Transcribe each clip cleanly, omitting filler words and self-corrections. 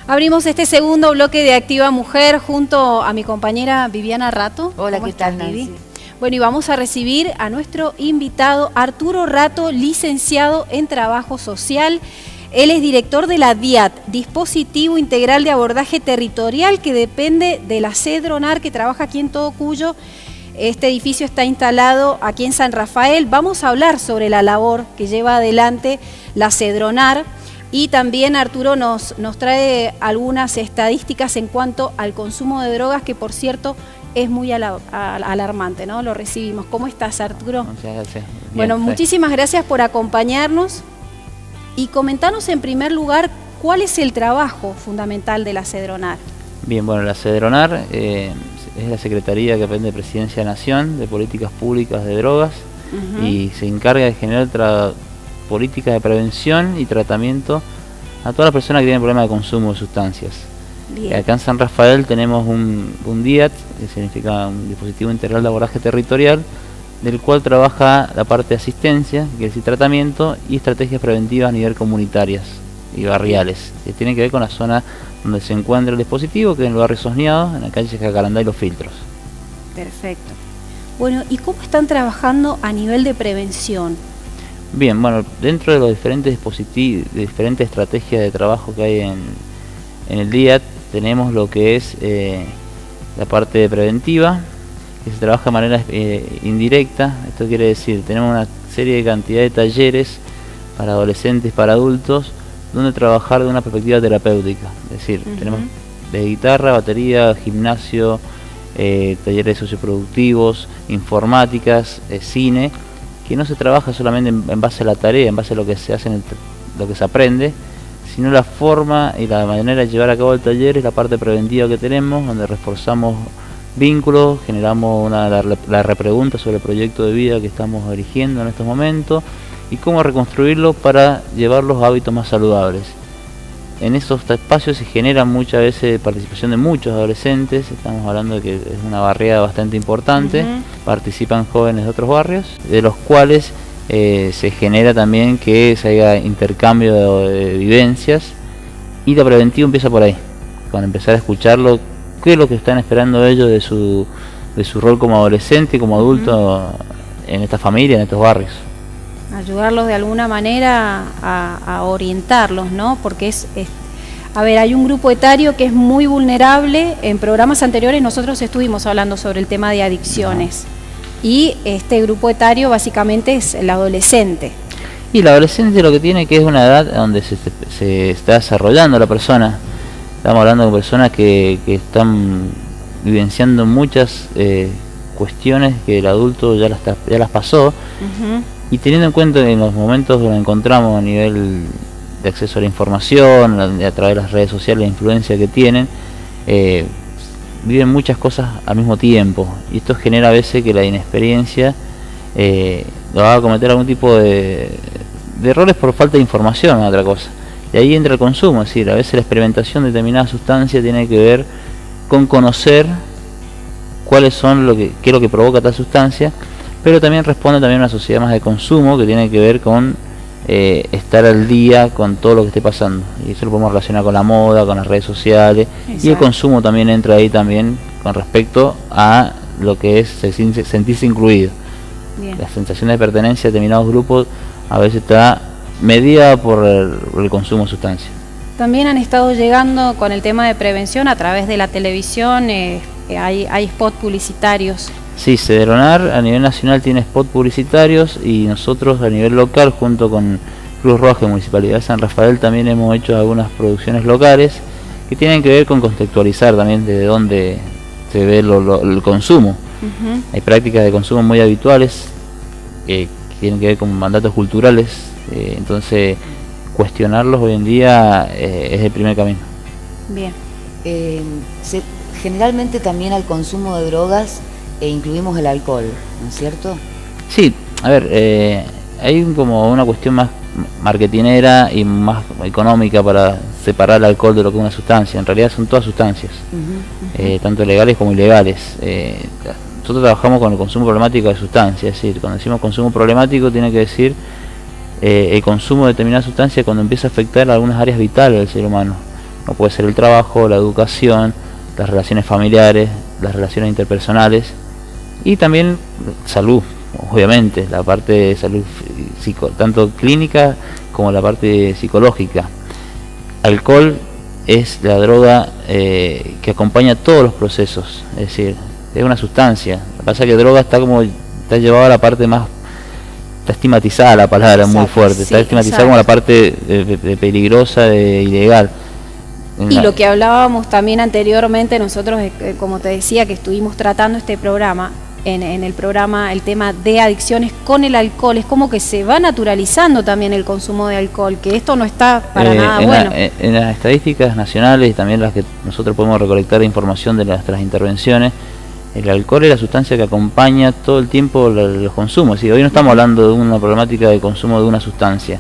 Abrimos este segundo bloque de Activa Mujer junto a mi compañera Viviana Rato. Hola, ¿qué tal, Nancy? Vivi? Bueno, y vamos a recibir a nuestro invitado Arturo Rato, licenciado en Trabajo Social. Él es director de la DIAT, Dispositivo Integral de Abordaje Territorial, que depende de la CEDRONAR, que trabaja aquí en Todocuyo. Este edificio está instalado aquí en San Rafael. Vamos a hablar sobre la labor que lleva adelante la CEDRONAR. Y también Arturo nos trae algunas estadísticas en cuanto al consumo de drogas, que por cierto es muy alarmante, ¿no? Lo recibimos. ¿Cómo estás, Arturo? Muchas gracias. Bien, bueno, muchísimas gracias por acompañarnos. Y comentanos en primer lugar cuál es el trabajo fundamental de la CEDRONAR. Bien, bueno, la CEDRONAR es la Secretaría que depende de Presidencia de la Nación, de Políticas Públicas de Drogas, y se encarga de generar políticas de prevención y tratamiento a todas las personas que tienen problemas de consumo de sustancias. Bien. Acá en San Rafael tenemos un DIAT, que significa un Dispositivo Integral de Abordaje Territorial, del cual trabaja la parte de asistencia, que es el tratamiento, y estrategias preventivas a nivel comunitarias y barriales, que tienen que ver con la zona donde se encuentra el dispositivo, que es en el barrio Sosneado, en la calle Jacarandá y Los Filtros. Perfecto. Bueno, ¿y cómo están trabajando a nivel de prevención? Bien, bueno, dentro de los diferentes dispositivos, de diferentes estrategias de trabajo que hay en el DIAT, tenemos lo que es la parte preventiva, que se trabaja de manera indirecta. Esto quiere decir, tenemos una serie de cantidad de talleres para adolescentes, para adultos, donde trabajar de una perspectiva terapéutica. Es decir, tenemos de guitarra, batería, gimnasio, talleres socioproductivos, informáticas, cine, que no se trabaja solamente en base a la tarea, en base a lo que se hace, lo que se aprende, sino la forma y la manera de llevar a cabo el taller es la parte preventiva que tenemos, donde reforzamos vínculos, generamos la repregunta sobre el proyecto de vida que estamos eligiendo en estos momentos y cómo reconstruirlo para llevar los hábitos más saludables. En esos espacios se genera muchas veces participación de muchos adolescentes, estamos hablando de que es una barriada bastante importante, participan jóvenes de otros barrios, de los cuales se genera también que se haga intercambio de vivencias, y la preventiva empieza por ahí, con empezar a escucharlo, qué es lo que están esperando ellos de su rol como adolescente, como adulto en esta familia, en estos barrios. Ayudarlos de alguna manera a orientarlos, ¿no? Porque a ver, hay un grupo etario que es muy vulnerable. En programas anteriores nosotros estuvimos hablando sobre el tema de adicciones. Y este grupo etario básicamente es el adolescente. Y el adolescente lo que tiene que es una edad donde se está desarrollando la persona. Estamos hablando de personas que están vivenciando muchas cuestiones que el adulto ya las pasó. Y teniendo en cuenta que en los momentos donde encontramos a nivel de acceso a la información, a través de las redes sociales, la influencia que tienen, viven muchas cosas al mismo tiempo. Y esto genera a veces que la inexperiencia lo haga cometer algún tipo de errores por falta de información, otra cosa. Y ahí entra el consumo, es decir, a veces la experimentación de determinada sustancia tiene que ver con conocer cuáles son qué es lo que provoca tal sustancia, pero también responde también a una sociedad más de consumo que tiene que ver con estar al día con todo lo que esté pasando. Y eso lo podemos relacionar con la moda, con las redes sociales. Exacto. Y el consumo también entra ahí también con respecto a lo que es sentirse incluido. Bien. La sensación de pertenencia a determinados grupos a veces está medida por el consumo de sustancias. También han estado llegando con el tema de prevención a través de la televisión, hay spots publicitarios. Sí, CEDRONAR a nivel nacional tiene spots publicitarios, y nosotros a nivel local, junto con Cruz Roja y Municipalidad de San Rafael, también hemos hecho algunas producciones locales que tienen que ver con contextualizar también desde dónde se ve el consumo. Hay prácticas de consumo muy habituales que tienen que ver con mandatos culturales, entonces cuestionarlos hoy en día es el primer camino. Bien. Generalmente también al consumo de drogas incluimos el alcohol, ¿no es cierto? Sí, a ver, hay como una cuestión más marketinera y más económica para separar el alcohol de lo que es una sustancia. En realidad son todas sustancias, tanto legales como ilegales. Nosotros trabajamos con el consumo problemático de sustancias, es decir, cuando decimos consumo problemático tiene que decir el consumo de determinada sustancia cuando empieza a afectar algunas áreas vitales del ser humano. como puede ser el trabajo, la educación, las relaciones familiares, las relaciones interpersonales y también salud, obviamente, la parte de salud tanto clínica como la parte psicológica. Alcohol es la droga que acompaña todos los procesos, es decir, es una sustancia. Lo que pasa es que droga está llevada a la parte más, está estigmatizada la palabra. Exacto, muy fuerte, sí, está estigmatizada como la parte de peligrosa, de ilegal. Y lo que hablábamos también anteriormente, nosotros, como te decía, que estuvimos tratando este programa, en el programa, el tema de adicciones con el alcohol, es como que se va naturalizando también el consumo de alcohol, que esto no está para nada bueno. En las estadísticas nacionales y también las que nosotros podemos recolectar información de nuestras intervenciones, el alcohol es la sustancia que acompaña todo el tiempo los consumos. ¿Sí? Hoy no estamos hablando de una problemática de consumo de una sustancia.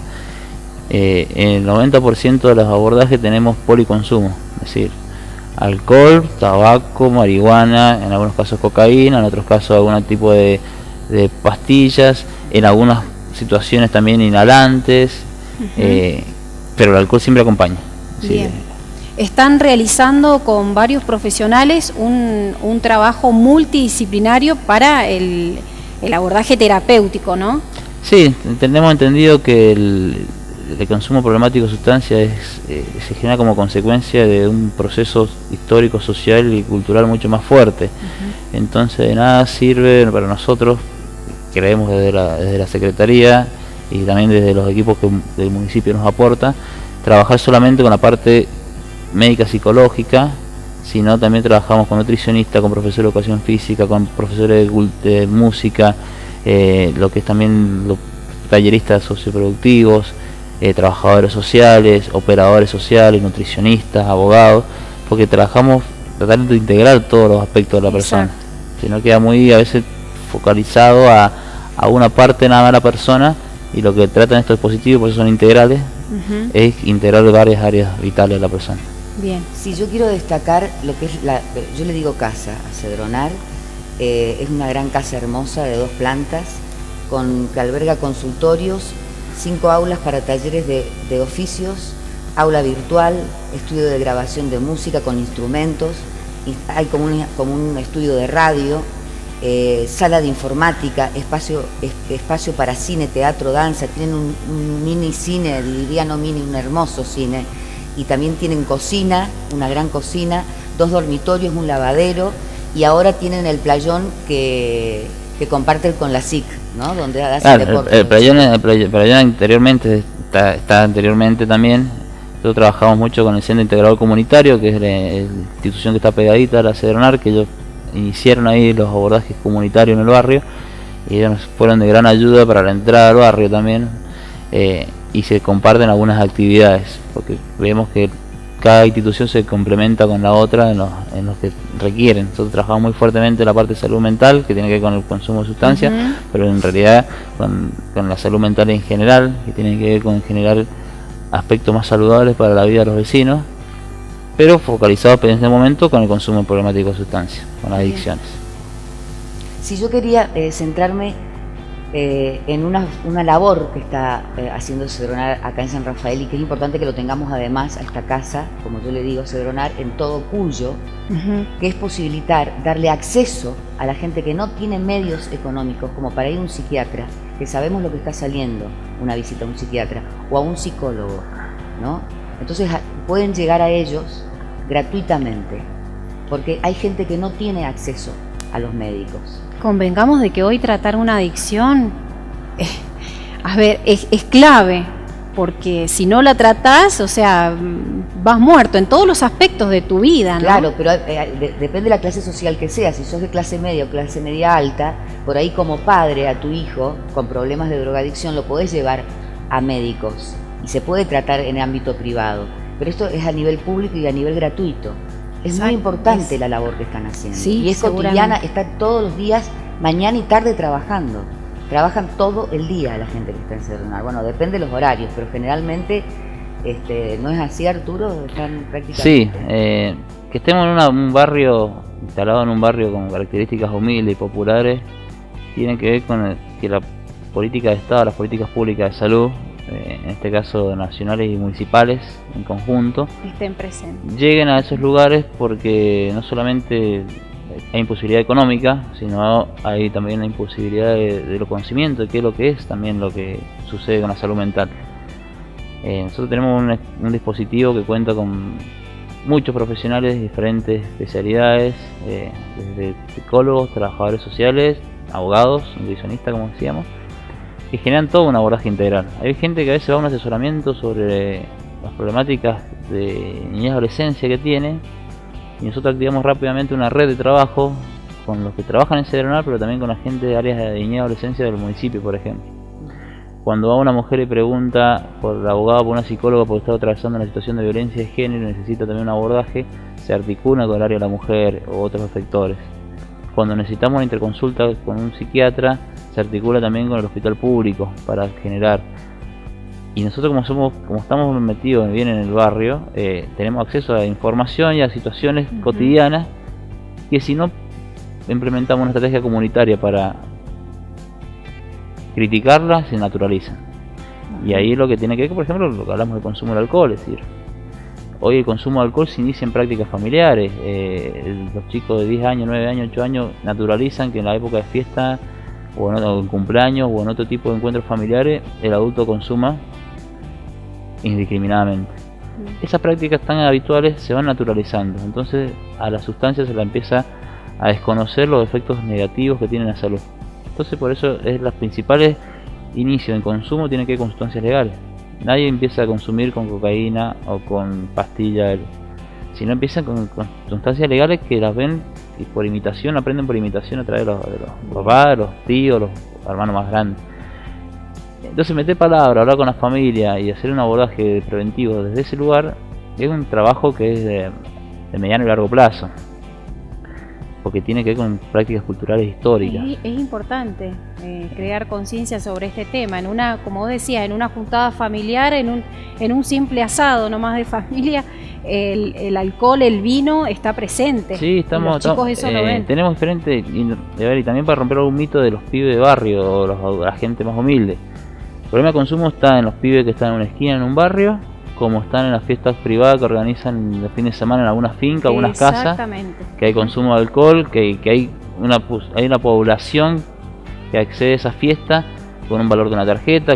En el 90% de los abordajes tenemos policonsumo, es decir, alcohol, tabaco, marihuana, en algunos casos cocaína, en otros casos algún tipo de pastillas, en algunas situaciones también inhalantes, pero el alcohol siempre acompaña. Bien. Están realizando con varios profesionales un trabajo multidisciplinario para el abordaje terapéutico, ¿no? Sí, tenemos entendido que el consumo problemático de sustancias se genera como consecuencia de un proceso histórico, social y cultural mucho más fuerte. Entonces de nada sirve para nosotros, creemos desde la Secretaría y también desde los equipos que el municipio nos aporta, trabajar solamente con la parte médica psicológica, sino también trabajamos con nutricionistas, con profesores de educación física, con profesores de música, lo que es también los talleristas socioproductivos, trabajadores sociales, operadores sociales, nutricionistas, abogados, porque trabajamos tratando de integrar todos los aspectos de la persona. Si no queda muy a veces focalizado a una parte nada más de la persona, y lo que tratan estos dispositivos, porque son integrales, es integrar varias áreas vitales de la persona. Bien. Si yo quiero destacar lo que es yo le digo casa a Cedronar, es una gran casa hermosa de 2 plantas, que alberga consultorios, 5 aulas para talleres de oficios, aula virtual, estudio de grabación de música con instrumentos, hay como un estudio de radio, sala de informática, espacio para cine, teatro, danza, tienen un mini cine, diría no mini, un hermoso cine, y también tienen cocina, una gran cocina, 2 dormitorios, un lavadero, y ahora tienen el playón que comparten con la SIC, ¿no? Donde hacen deporte. El playón anteriormente está anteriormente también. Nosotros trabajamos mucho con el Centro Integrador Comunitario, que es la institución que está pegadita a la Cedronar, que ellos iniciaron ahí los abordajes comunitarios en el barrio, y ellos nos fueron de gran ayuda para la entrada al barrio también, y se comparten algunas actividades, porque vemos que cada institución se complementa con la otra en los que requieren. Nosotros trabajamos muy fuertemente en la parte de salud mental, que tiene que ver con el consumo de sustancias, pero en realidad con la salud mental en general, que tiene que ver con generar aspectos más saludables para la vida de los vecinos, pero focalizados en este momento con el consumo problemático de sustancias, con las adicciones. Si yo quería centrarme en una labor que está haciendo Cedronar acá en San Rafael, y que es importante que lo tengamos además a esta casa, como yo le digo, Cedronar en todo Cuyo, que es posibilitar, darle acceso a la gente que no tiene medios económicos como para ir a un psiquiatra, que sabemos lo que está saliendo, una visita a un psiquiatra o a un psicólogo, ¿no? Entonces pueden llegar a ellos gratuitamente, porque hay gente que no tiene acceso a los médicos. Convengamos de que hoy tratar una adicción es clave, porque si no la tratás, o sea, vas muerto en todos los aspectos de tu vida, ¿no? Claro, pero depende de la clase social que seas. Si sos de clase media o clase media alta, por ahí como padre a tu hijo con problemas de drogadicción lo podés llevar a médicos y se puede tratar en el ámbito privado, pero esto es a nivel público y a nivel gratuito. Es muy importante la labor que están haciendo. Sí, y es cotidiana, están todos los días, mañana y tarde trabajando. Trabajan todo el día la gente que está en Cedronar. Bueno, depende de los horarios, pero generalmente ¿no es así, Arturo? Están prácticamente... Sí, que estemos en un barrio, instalado en un barrio con características humildes y populares, tiene que ver con que la política de Estado, las políticas públicas de salud, en este caso nacionales y municipales en conjunto, estén presentes. Lleguen a esos lugares, porque no solamente hay imposibilidad económica, sino hay también la imposibilidad de lo conocimiento, de qué es lo que es también lo que sucede con la salud mental. Nosotros tenemos un dispositivo que cuenta con muchos profesionales de diferentes especialidades, desde psicólogos, trabajadores sociales, abogados, nutricionistas, como decíamos, que generan todo un abordaje integral. Hay gente que a veces va a un asesoramiento sobre las problemáticas de niñez y adolescencia que tiene, y nosotros activamos rápidamente una red de trabajo con los que trabajan en Cedronar, pero también con la gente de áreas de niñez y adolescencia del municipio, por ejemplo. Cuando va una mujer y pregunta por la abogada o por una psicóloga porque está atravesando una situación de violencia de género y necesita también un abordaje, se articula con el área de la mujer u otros efectores. Cuando necesitamos una interconsulta con un psiquiatra, se articula también con el hospital público para generar. Y nosotros como estamos metidos bien en el barrio, tenemos acceso a información y a situaciones cotidianas que si no implementamos una estrategia comunitaria para criticarlas, se naturalizan. Y ahí es lo que tiene que ver, por ejemplo, lo que hablamos del consumo del alcohol, es decir, hoy el consumo de alcohol se inicia en prácticas familiares. Los chicos de 10 años, 9 años, 8 años naturalizan que en la época de fiesta o en cumpleaños o en otro tipo de encuentros familiares el adulto consuma indiscriminadamente. Esas prácticas tan habituales se van naturalizando, entonces a la sustancia se la empieza a desconocer los efectos negativos que tiene en la salud. Entonces por eso es los principales inicios en consumo tienen que ver con sustancias legales. Nadie empieza a consumir con cocaína o con pastillas, sino empiezan con sustancias legales que las ven y por imitación, aprenden por imitación a través de los papás, de los tíos, los hermanos más grandes. Entonces meter palabra, hablar con la familia y hacer un abordaje preventivo desde ese lugar es un trabajo que es de mediano y largo plazo, porque tiene que ver con prácticas culturales históricas. Es importante crear conciencia sobre este tema, como vos decías, en una juntada familiar, en un simple asado nomás de familia, el alcohol, el vino está presente. Sí, los chicos eso lo ven. Tenemos diferentes, y también para romper algún mito de los pibes de barrio o la gente más humilde. El problema de consumo está en los pibes que están en una esquina en un barrio, como están en las fiestas privadas que organizan el fin de semana en algunas fincas, algunas casas, que hay consumo de alcohol, que hay una población que accede a esas fiestas con un valor de una tarjeta,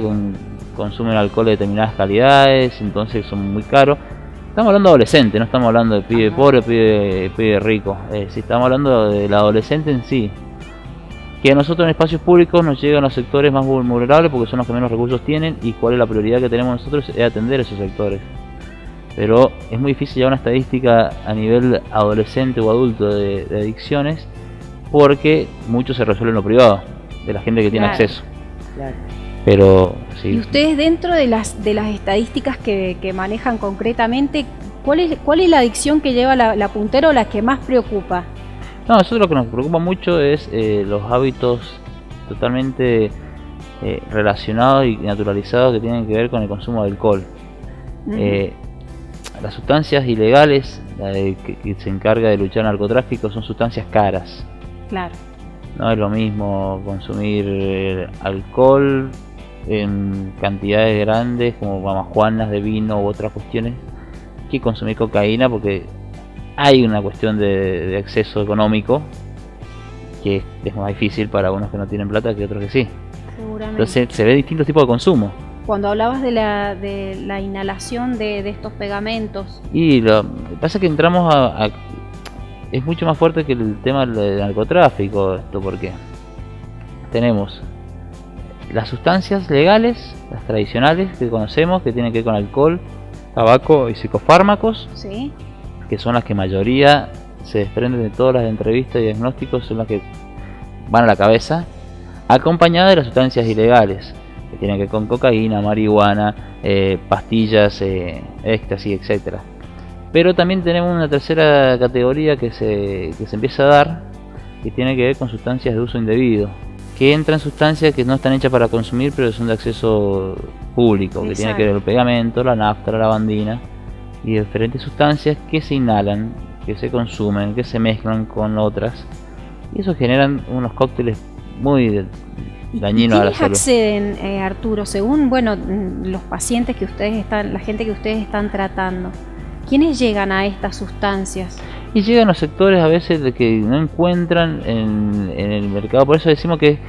consumen alcohol de determinadas calidades, entonces son muy caros. Estamos hablando de adolescentes, no estamos hablando de pibe pobre, pibe rico. Si estamos hablando del adolescente en sí, que a nosotros en espacios públicos nos llegan los sectores más vulnerables porque son los que menos recursos tienen, y cuál es la prioridad que tenemos nosotros es atender a esos sectores. Pero es muy difícil llevar una estadística a nivel adolescente o adulto de adicciones, porque mucho se resuelve en lo privado, de la gente que tiene acceso. Claro. Pero sí. Y ustedes, dentro de las estadísticas que manejan concretamente, ¿cuál es la adicción que lleva la puntera o la que más preocupa? No, nosotros lo que nos preocupa mucho es los hábitos totalmente relacionados y naturalizados que tienen que ver con el consumo de alcohol. Las sustancias ilegales, que se encarga de luchar al narcotráfico, son sustancias caras. Claro. No es lo mismo consumir alcohol en cantidades grandes, como mamajuanas de vino u otras cuestiones, que consumir cocaína, porque hay una cuestión de acceso económico que es más difícil para unos que no tienen plata que otros que sí. Seguramente. Entonces se ve distintos tipos de consumo. Cuando hablabas de la inhalación de estos pegamentos. Y lo que pasa es que entramos es mucho más fuerte que el tema del narcotráfico, esto porque tenemos las sustancias legales, las tradicionales que conocemos, que tienen que ver con alcohol, tabaco y psicofármacos. Sí. Que son las que mayoría se desprenden de todas las entrevistas y diagnósticos, son las que van a la cabeza, acompañadas de las sustancias ilegales, que tienen que ver con cocaína, marihuana, pastillas, éxtasis, etcétera. Pero también tenemos una tercera categoría que se empieza a dar, que tiene que ver con sustancias de uso indebido, que entran sustancias que no están hechas para consumir, pero son de acceso público. Exacto. Que tiene que ver el pegamento, la nafta, la lavandina y diferentes sustancias que se inhalan, que se consumen, que se mezclan con otras, y eso generan unos cócteles muy dañinos a la ¿Quiénes salud. acceden, Arturo, según los pacientes que ustedes están, la gente que ustedes están tratando? ¿Quiénes llegan a estas sustancias? Y llegan los sectores a veces de que no encuentran en el mercado. Por eso decimos que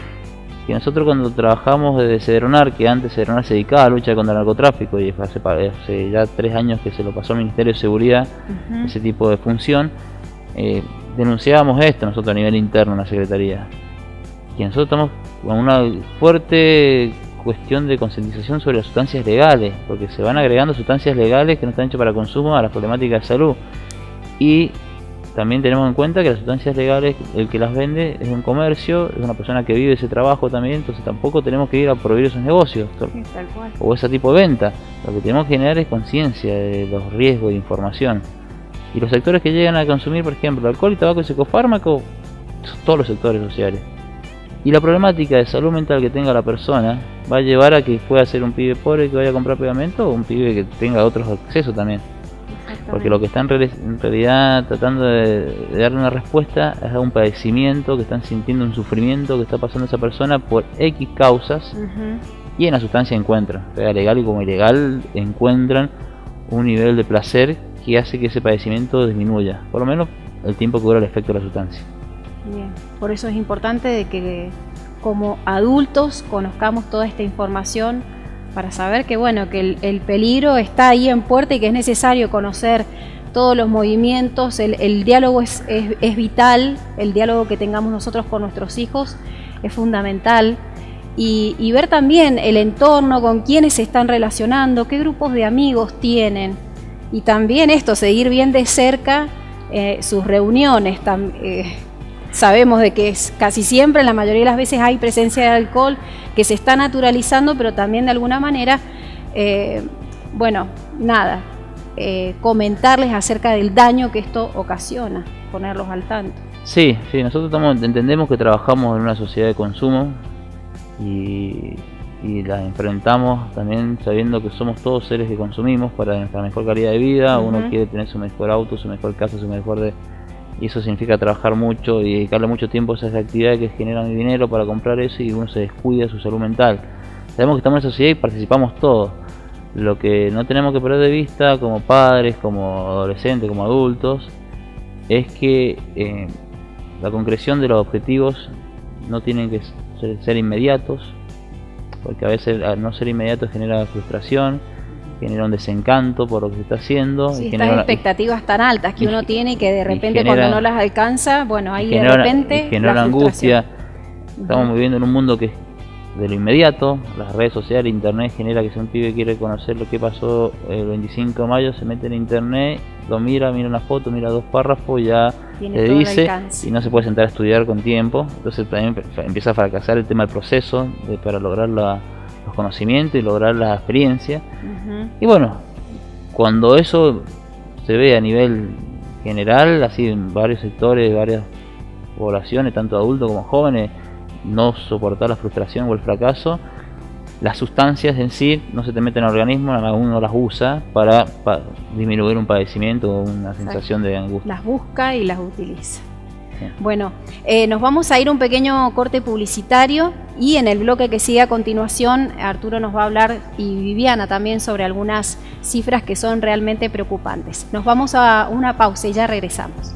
nosotros cuando trabajamos desde Cedronar, que antes Cedronar se dedicaba a la lucha contra el narcotráfico, y hace ya 3 años que se lo pasó al Ministerio de Seguridad, ese tipo de función, denunciábamos esto nosotros a nivel interno en la Secretaría. Y nosotros estamos con una fuerte cuestión de concientización sobre las sustancias legales, porque se van agregando sustancias legales que no están hechas para consumo a las problemáticas de salud. Y también tenemos en cuenta que las sustancias legales, el que las vende es un comercio, es una persona que vive ese trabajo también, entonces tampoco tenemos que ir a prohibir esos negocios, Sí, tal cual. o ese tipo de venta. Lo que tenemos que generar es conciencia de los riesgos de información. Y los sectores que llegan a consumir, por ejemplo, alcohol y tabaco y psicofármaco, son todos los sectores sociales. Y la problemática de salud mental que tenga la persona va a llevar a que pueda ser un pibe pobre que vaya a comprar pegamento, o un pibe que tenga otros accesos también. Porque lo que están en realidad tratando de darle una respuesta es a un padecimiento que están sintiendo, un sufrimiento que está pasando esa persona por X causas, y en la sustancia encuentran, sea legal y como ilegal, encuentran un nivel de placer que hace que ese padecimiento disminuya, por lo menos el tiempo que dura el efecto de la sustancia. Bien. Por eso es importante de que como adultos conozcamos toda esta información para saber que que el peligro está ahí en puerta y que es necesario conocer todos los movimientos. El diálogo es vital, el diálogo que tengamos nosotros con nuestros hijos es fundamental, y ver también el entorno, con quiénes se están relacionando, qué grupos de amigos tienen, y también seguir bien de cerca sus reuniones. Sabemos de que casi siempre, la mayoría de las veces, hay presencia de alcohol que se está naturalizando, pero también de alguna manera, comentarles acerca del daño que esto ocasiona, ponerlos al tanto. Sí, nosotros entendemos que trabajamos en una sociedad de consumo y la enfrentamos también sabiendo que somos todos seres que consumimos para nuestra mejor calidad de vida. Uno quiere tener su mejor auto, su mejor casa, su mejor y eso significa trabajar mucho y dedicarle mucho tiempo a esas actividades que generan dinero para comprar eso, y uno se descuida de su salud mental. Sabemos que estamos en la sociedad y participamos todos. Lo que no tenemos que perder de vista como padres, como adolescentes, como adultos, es que la concreción de los objetivos no tienen que ser inmediatos, porque a veces al no ser inmediatos genera frustración, genera un desencanto por lo que se está haciendo. Sí, y estas genera expectativas tan altas que uno tiene y que de repente genera, cuando no las alcanza, ahí genera, de repente genera la angustia. Estamos viviendo en un mundo que es de lo inmediato. Las redes sociales, internet genera que si un pibe quiere conocer lo que pasó el 25 de mayo, se mete en internet, lo mira una foto, mira 2 párrafos y ya le dice, y no se puede sentar a estudiar con tiempo. Entonces también empieza a fracasar el tema del proceso para lograr los conocimientos y lograr la experiencia. Y cuando eso se ve a nivel general, así en varios sectores, varias poblaciones, tanto adultos como jóvenes, no soportar la frustración o el fracaso, las sustancias en sí no se te meten al organismo, uno las usa para disminuir un padecimiento o una sensación de angustia. Las busca y las utiliza. Bueno, nos vamos a ir a un pequeño corte publicitario, y en el bloque que sigue a continuación Arturo nos va a hablar, y Viviana también, sobre algunas cifras que son realmente preocupantes. Nos vamos a una pausa y ya regresamos.